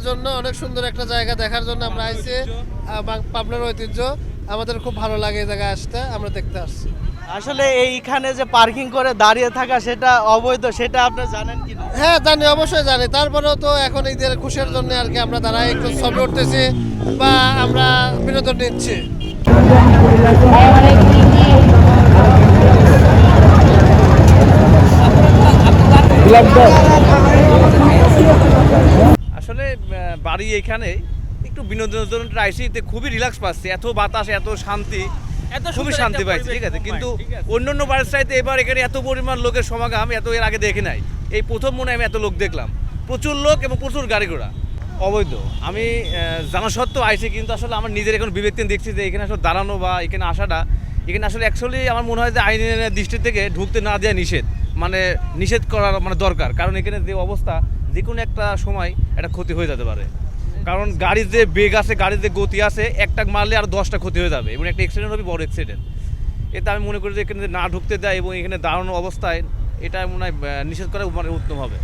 জন্য, অনেক সুন্দর একটা জায়গা দেখার জন্য আমরা আইছি। পাবনার ঐতিহ্য আমাদের খুব ভালো লাগে এই জায়গায় আসতে, আমরা দেখতে আসছি। আসলে এইখানে যে পার্কিং করে দাঁড়িয়ে থাকা সেটা অবৈধ, সেটা আপনি জানেন কি না? হ্যাঁ জানি, অবশ্যই জানি। তারপরেও তো এখন ঈদের খুশির জন্য আর কি আমরা দাঁড়াই, একটু ছবি উঠতেছি বা আমরা বিনোদন নিচ্ছি। আসলে বাড়ি এখানে একটু বিনোদনের জন্য আইসি, খুবই রিল্যাক্স পাচ্ছি, এত বাতাস, এত শান্তি, খুবই শান্তি পাইছি। ঠিক আছে, কিন্তু অন্যান্য বাড়ির চাইতে এবার এখানে এত পরিমাণ লোকের সমাগম এত এর আগে দেখে নাই। এই প্রথম মনে হয় আমি এত লোক দেখলাম, প্রচুর লোক এবং প্রচুর গাড়ি ঘোড়া। অবৈধ আমি জানা সত্ত্বেও আইসি, কিন্তু আসলে আমার নিজের এখন বিবেকতে দেখছি যে এখানে আসলে দাঁড়ানো বা এখানে আসাটা, এখানে আসলে অ্যাকচুয়ালি আমার মনে হয় যে আইনের দৃষ্টি থেকে ঢুকতে না দেওয়া নিষেধ, মানে নিষেধ করার মানে দরকার। কারণ এখানে যে অবস্থা, যে কোনো একটা সময় একটা ক্ষতি হয়ে যেতে পারে। কারণ গাড়ির যে বেগ আছে, গাড়ির যে গতি আছে, একটা মারলে আর 10টা ক্ষতি হয়ে যাবে এবং একটা অ্যাক্সিডেন্ট হবে, বড় অ্যাক্সিডেন্ট। এতে আমি মনে করি যে এখানে না ঢুকতে দেয় এবং এখানে দাঁড়ানো অবস্থায় এটা মনে হয় নিষেধ করা মানে উত্তম হবে।